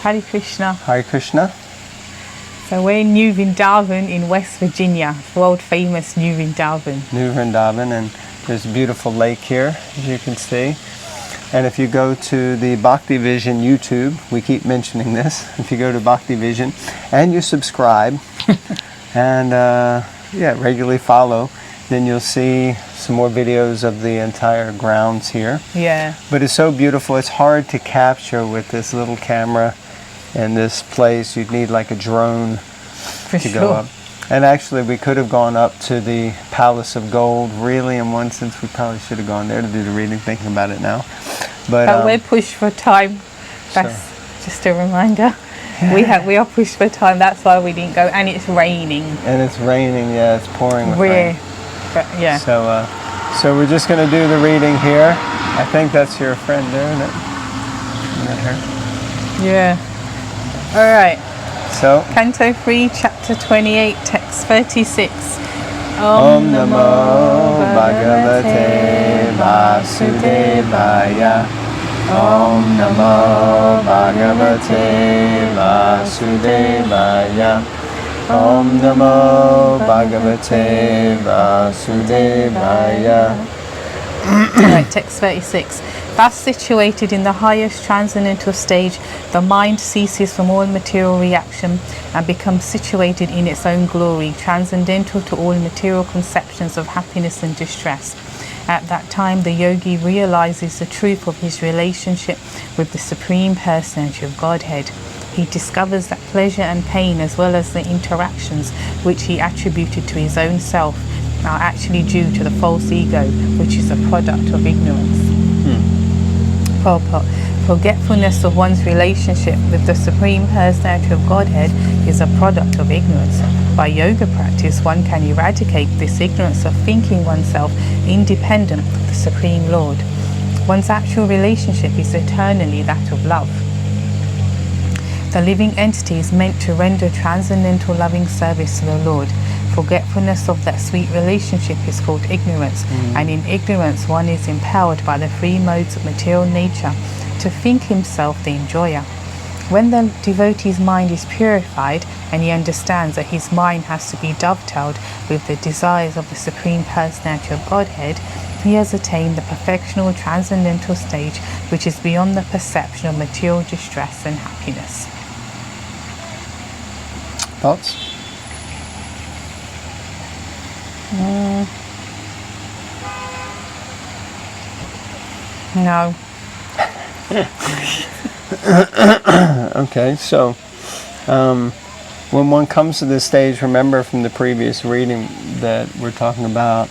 Hare Krishna. Hare Krishna. So we're in New Vrindavan in West Virginia, world famous New Vrindavan. New Vrindavan, and there's a beautiful lake here, as you can see. And if you go to the Bhakti Vision YouTube, we keep mentioning this, if you go to Bhakti Vision and you subscribe and regularly follow, then you'll see some more videos of the entire grounds here. Yeah. But it's so beautiful, it's hard to capture with this little camera in this place. You'd need like a drone go up. And actually we could have gone up to the Palace of Gold. Really, in one sense, we probably should have gone there to do the reading, thinking about it now. But we're pushed for time. That's just a reminder. We are pushed for time, that's why we didn't go. And it's raining. And it's raining, yeah, it's pouring with rain. But, yeah. So we're just going to do the reading here. I think that's your friend there, isn't it? Isn't that her? Yeah. All right. So, Canto 3, Chapter 28, Text 36. Om Namo Bhagavate Vasudevaya. Om Namo Bhagavate Vasudevaya. Om Namo Bhagavate Vasudevaya. Right, text 36. Thus situated in the highest transcendental stage, the mind ceases from all material reaction and becomes situated in its own glory, transcendental to all material conceptions of happiness and distress. At that time, the yogi realizes the truth of his relationship with the Supreme Personality of Godhead. He discovers that pleasure and pain, as well as the interactions which he attributed to his own self, are actually due to the false ego, which is a product of ignorance. Forgetfulness of one's relationship with the Supreme Personality of Godhead is a product of ignorance. By yoga practice, one can eradicate this ignorance of thinking oneself independent of the Supreme Lord. One's actual relationship is eternally that of love. The living entity is meant to render transcendental loving service to the Lord. Forgetfulness of that sweet relationship is called ignorance, and in ignorance one is empowered by the three modes of material nature to think himself the enjoyer. When the devotee's mind is purified and he understands that his mind has to be dovetailed with the desires of the Supreme Personality of Godhead, he has attained the perfectional transcendental stage, which is beyond the perception of material distress and happiness. Thoughts? No. Okay, so when one comes to this stage, remember from the previous reading that we're talking about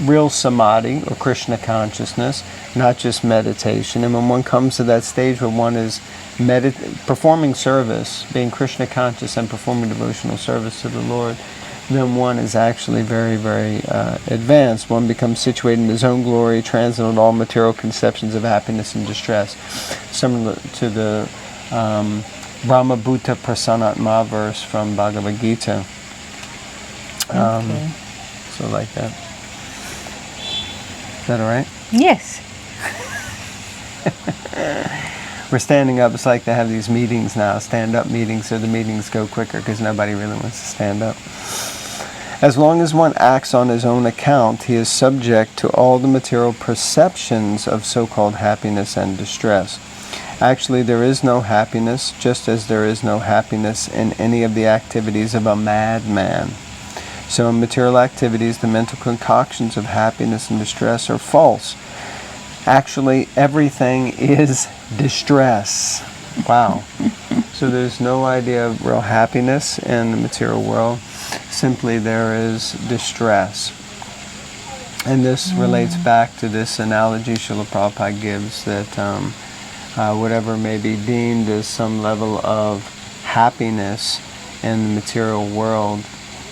real samadhi or Krishna consciousness, not just meditation. And when one comes to that stage where one is performing service, being Krishna conscious and performing devotional service to the Lord, then one is actually very, very advanced. One becomes situated in his own glory, transcendent all material conceptions of happiness and distress. Similar to the Brahma Bhuta Prasanatma verse from Bhagavad Gita. So like that. Is that all right? Yes. We're standing up. It's like they have these meetings now, stand-up meetings, so the meetings go quicker because nobody really wants to stand up. As long as one acts on his own account, he is subject to all the material perceptions of so-called happiness and distress. Actually, there is no happiness, just as there is no happiness in any of the activities of a madman. So in material activities, the mental concoctions of happiness and distress are false. Actually, everything is distress. Wow. So there's no idea of real happiness in the material world. Simply there is distress. And this relates back to this analogy Srila Prabhupada gives that whatever may be deemed as some level of happiness in the material world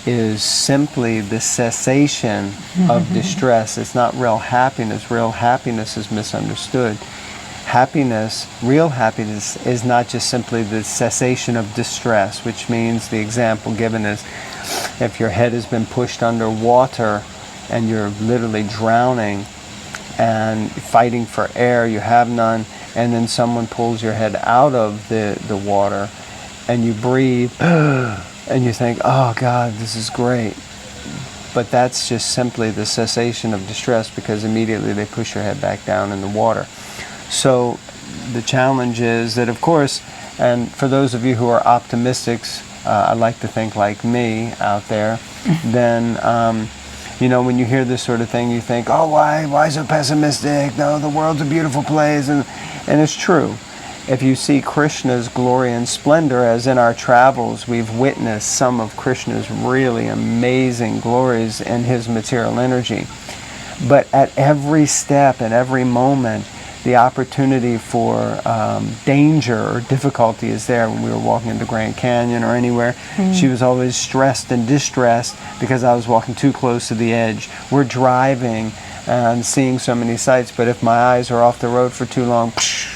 is simply the cessation of distress. It's not real happiness. Real happiness is misunderstood. Happiness, real happiness, is not just simply the cessation of distress, which means the example given is if your head has been pushed under water and you're literally drowning and fighting for air, you have none, and then someone pulls your head out of the water, and you breathe, and you think, oh God, this is great. But that's just simply the cessation of distress, because immediately they push your head back down in the water. So the challenge is that, of course, and for those of you who are optimistics, I like to think like me out there, then when you hear this sort of thing, you think, oh, why so pessimistic? No, the world's a beautiful place. And it's true. If you see Krishna's glory and splendor, as in our travels, we've witnessed some of Krishna's really amazing glories in his material energy. But at every step, at every moment, the opportunity for danger or difficulty is there. When we were walking into Grand Canyon or anywhere, she was always stressed and distressed because I was walking too close to the edge. We're driving and seeing so many sights, but if my eyes are off the road for too long,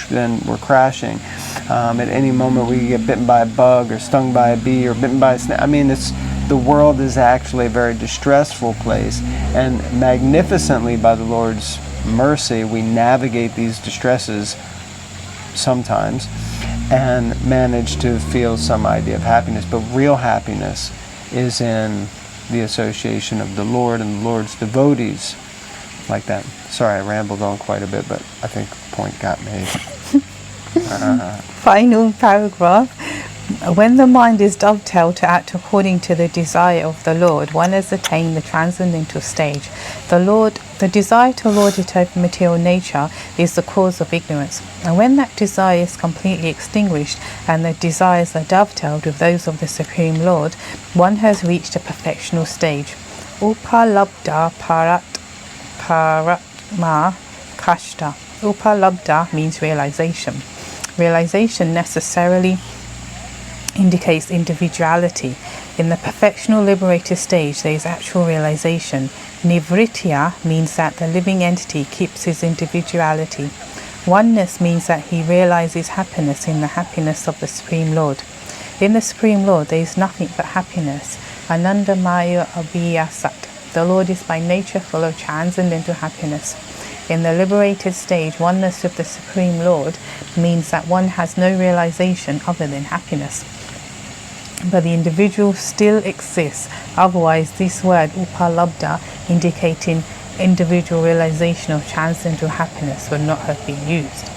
then we're crashing. At any moment we get bitten by a bug or stung by a bee or bitten by a snake. I mean, the world is actually a very distressful place, and magnificently by the Lord's mercy we navigate these distresses sometimes and manage to feel some idea of happiness. But real happiness is in the association of the Lord and the Lord's devotees, like that. Sorry, I rambled on quite a bit, but I think the point got made. Final paragraph. When the mind is dovetailed to act according to the desire of the Lord, one has attained the transcendental stage. The desire to lord it over material nature is the cause of ignorance. And when that desire is completely extinguished and the desires are dovetailed with those of the Supreme Lord, one has reached a perfectional stage. Upalabdha paratma kashta. Upalabdha means realization. Realization necessarily indicates individuality. In the perfectional liberated stage, there is actual realization. Nivritya means that the living entity keeps his individuality. Oneness means that he realizes happiness in the happiness of the Supreme Lord. In the Supreme Lord, there is nothing but happiness. Anandamaya abhiyasat. The Lord is by nature full of transcendental happiness. In the liberated stage, oneness with the Supreme Lord means that one has no realization other than happiness. But the individual still exists. Otherwise, this word upalabdha, indicating individual realization of transcendental happiness, would not have been used.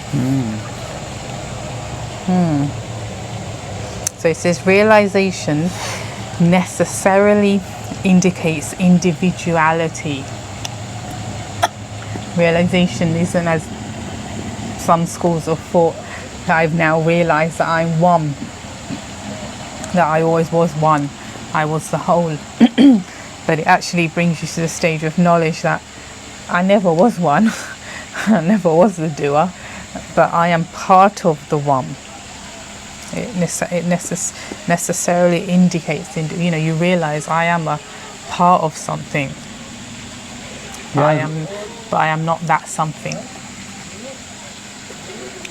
So it says realization necessarily indicates individuality. Realization isn't as some schools of thought that I've now realized that I'm one, that I always was one, I was the whole. But it actually brings you to the stage of knowledge that I never was one, I never was the doer, but I am part of the one. It necessarily indicates, you realize I am a part of something. Yeah. But I am not that something.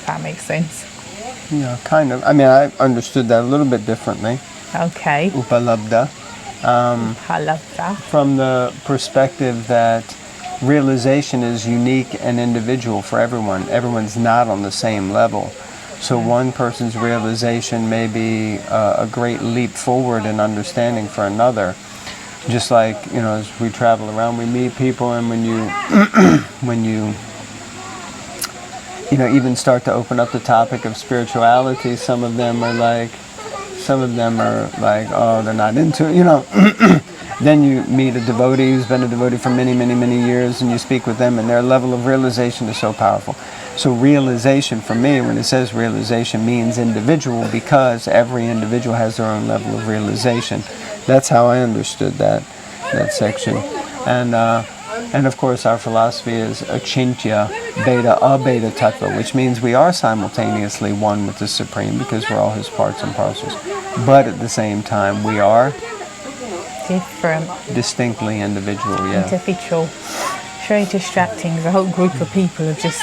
That makes sense. Yeah, kind of. I mean, I understood that a little bit differently. Okay. Upalabdha. Upalabdha. From the perspective that realization is unique and individual for everyone. Everyone's not on the same level. So one person's realization may be a great leap forward in understanding for another. Just like, as we travel around, we meet people, and when you even start to open up the topic of spirituality, some of them are like, oh, they're not into it, Then you meet a devotee who's been a devotee for many, many, many years, and you speak with them, and their level of realization is so powerful. So realization, for me, when it says realization, means individual, because every individual has their own level of realization. That's how I understood that section. And of course our philosophy is achintya beta abeta tattva, which means we are simultaneously one with the Supreme, because we're all his parts and parcels. But at the same time we are different, distinctly individual. Yeah. Individual. It's very distracting. The whole group of people have just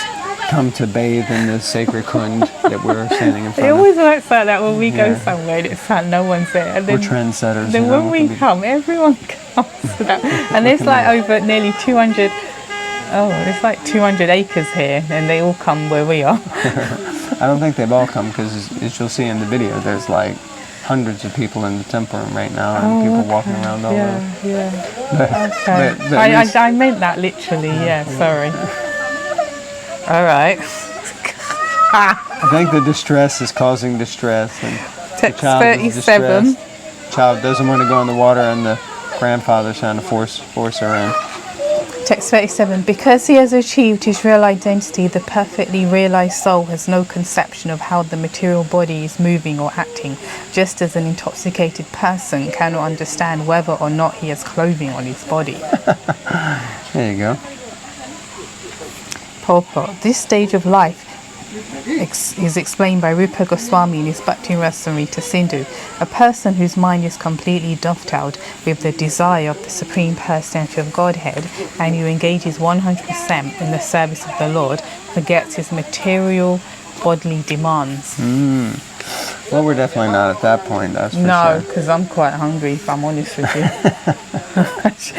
come to bathe in the sacred kund that we're standing in front of. It always works like that when we go somewhere and it's like no one's there. And then, we're trendsetters. Then when we come, everyone comes to that. And there's like over nearly 200 Oh, there's like 200 acres here, and they all come where we are. I don't think they've all come, because as you'll see in the video, there's like hundreds of people in the temple room right now, and people walking around all over. Yeah. Okay. I meant that literally. Yeah. Sorry. All right. I think the distress is causing distress, and Text the child 37. is distressed. Child doesn't want to go in the water, and the grandfather's trying to force her in. Text 37. Because he has achieved his real identity, the perfectly realized soul has no conception of how the material body is moving or acting, just as an intoxicated person cannot understand whether or not he has clothing on his body. There you go. Purport. This stage of life is explained by Rupa Goswami in his Bhaktivedanta Swami Srila Prabhupada. A person whose mind is completely dovetailed with the desire of the Supreme Personality of Godhead and who engages 100% in the service of the Lord forgets his material bodily demands. Well, we're definitely not at that point, that's for No, sure. because I'm quite hungry, if I'm honest with you.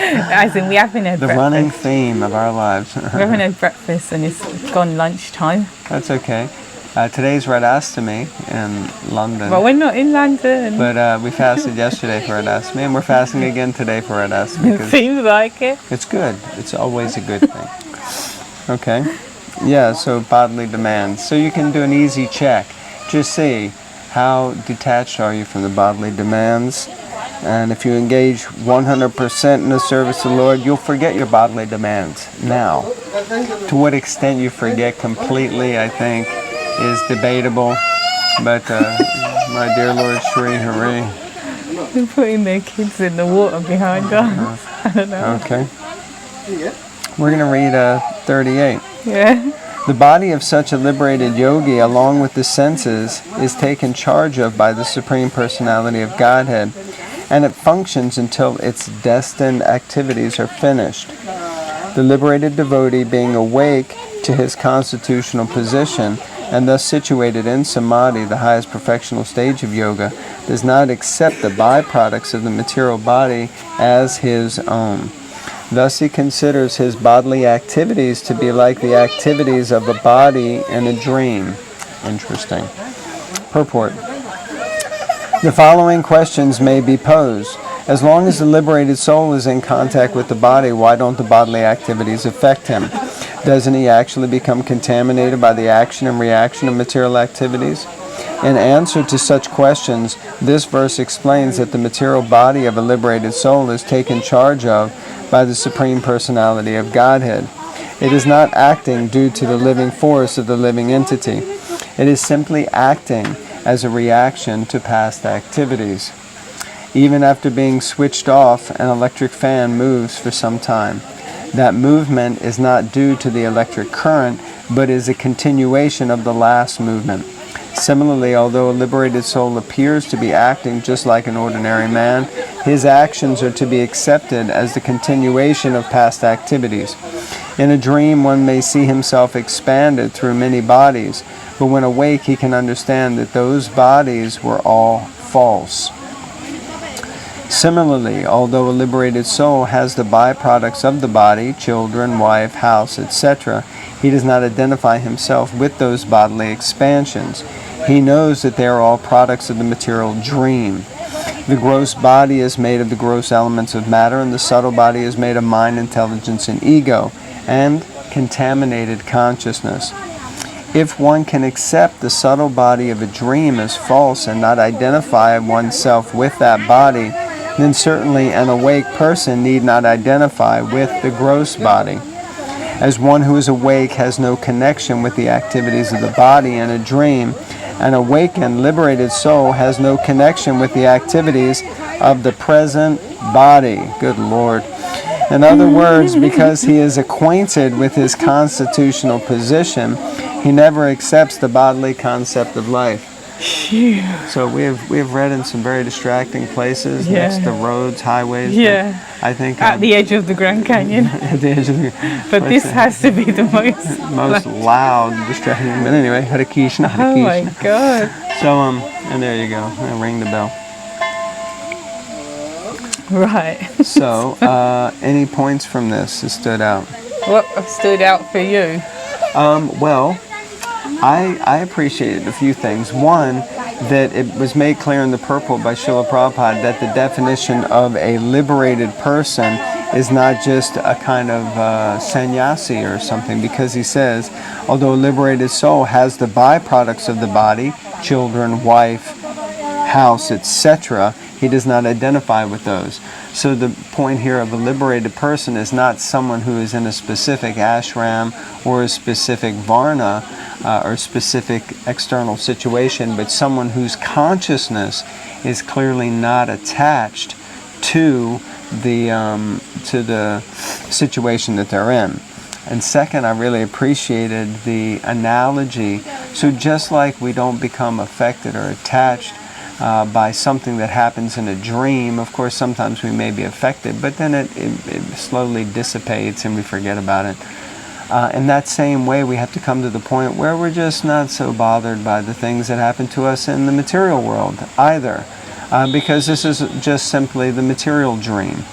As in, we haven't had breakfast. The running theme of our lives. We haven't had breakfast and it's gone lunchtime. That's okay. Today's Radhastami in London. But we're not in London. But we fasted yesterday for Radhastami, and we're fasting again today for Radhastami. It seems like it. It's good. It's always a good thing. Okay. Yeah, so bodily demands. So you can do an easy check. Just see, how detached are you from the bodily demands? And if you engage 100% in the service of the Lord, you'll forget your bodily demands. Now, to what extent you forget completely, I think, is debatable. But my dear Lord Sri Hare. They're putting their kids in the water behind us. I don't know. Okay. We're going to read 38. Yeah. The body of such a liberated yogi, along with the senses, is taken charge of by the Supreme Personality of Godhead, and it functions until its destined activities are finished. The liberated devotee, being awake to his constitutional position, and thus situated in samadhi, the highest perfectional stage of yoga, does not accept the byproducts of the material body as his own. Thus he considers his bodily activities to be like the activities of a body in a dream. Interesting. Purport. The following questions may be posed. As long as the liberated soul is in contact with the body, why don't the bodily activities affect him? Doesn't he actually become contaminated by the action and reaction of material activities? In answer to such questions, this verse explains that the material body of a liberated soul is taken charge of by the Supreme Personality of Godhead. It is not acting due to the living force of the living entity. It is simply acting as a reaction to past activities. Even after being switched off, an electric fan moves for some time. That movement is not due to the electric current, but is a continuation of the last movement. Similarly, although a liberated soul appears to be acting just like an ordinary man, his actions are to be accepted as the continuation of past activities. In a dream, one may see himself expanded through many bodies, but when awake, he can understand that those bodies were all false. Similarly, although a liberated soul has the byproducts of the body, children, wife, house, etc., he does not identify himself with those bodily expansions. He knows that they are all products of the material dream. The gross body is made of the gross elements of matter, and the subtle body is made of mind, intelligence, and ego, and contaminated consciousness. If one can accept the subtle body of a dream as false and not identify oneself with that body, then certainly an awake person need not identify with the gross body. As one who is awake has no connection with the activities of the body in a dream, an awakened, liberated soul has no connection with the activities of the present body. Good Lord. In other words, because he is acquainted with his constitutional position, he never accepts the bodily concept of life. So we have read in some very distracting places, next to roads, highways. Yeah. I think at the edge of the Grand Canyon. At the edge of the. But this has to be the most loud, distracting. But anyway, Hare Krishna, Hare Oh Krishna. my God. So and there you go. I'll ring the bell. Right. So any points from this that stood out? What stood out for you? Well, I appreciated a few things. One, that it was made clear in the purport by Srila Prabhupada that the definition of a liberated person is not just a kind of sannyasi or something, because he says, although a liberated soul has the byproducts of the body, children, wife, house, etc., he does not identify with those. So the point here of a liberated person is not someone who is in a specific ashram or a specific varna or specific external situation, but someone whose consciousness is clearly not attached to the situation that they're in. And second, I really appreciated the analogy. So just like we don't become affected or attached by something that happens in a dream, of course sometimes we may be affected, but then it slowly dissipates and we forget about it. In that same way, we have to come to the point where we're just not so bothered by the things that happen to us in the material world either. Because this is just simply the material dream.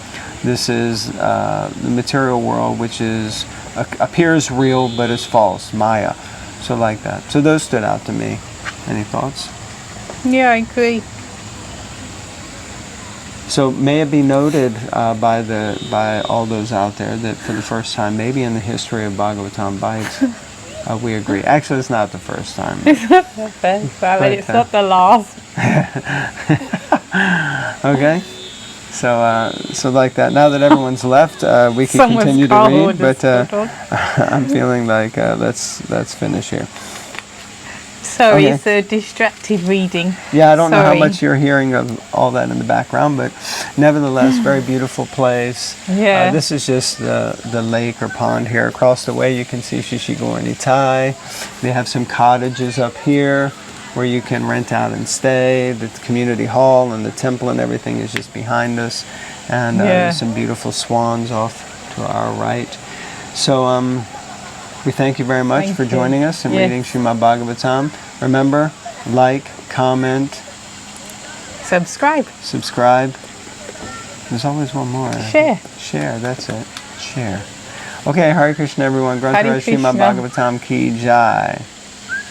This is the material world which is appears real but is false, Maya. So like that. So those stood out to me. Any thoughts? Yeah, I agree. So may it be noted by all those out there that for the first time, maybe in the history of Bhagavatam Bites, we agree. Actually, it's not the first time. It's not the first time, and it's not the last. Okay. So like that. Now that everyone's left, we can Someone's continue to read, but I'm feeling like let's finish here. Sorry, Okay. it's a distracted reading. Yeah, I don't know how Sorry. much you're hearing of all that in the background, but nevertheless, very beautiful place. Yeah. This is just the lake or pond here. Across the way, you can see Shishigor and Nitai. They have some cottages up here where you can rent out and stay. The community hall and the temple and everything is just behind us. And there's some beautiful swans off to our right. So we thank you very much for joining us and reading Srimad Bhagavatam. Remember, like, comment, Subscribe. There's always one more. Share. Share, that's it. Share. Okay, Hare Krishna everyone. Hare Grantha Srimad Krishna. Bhagavatam ki jai.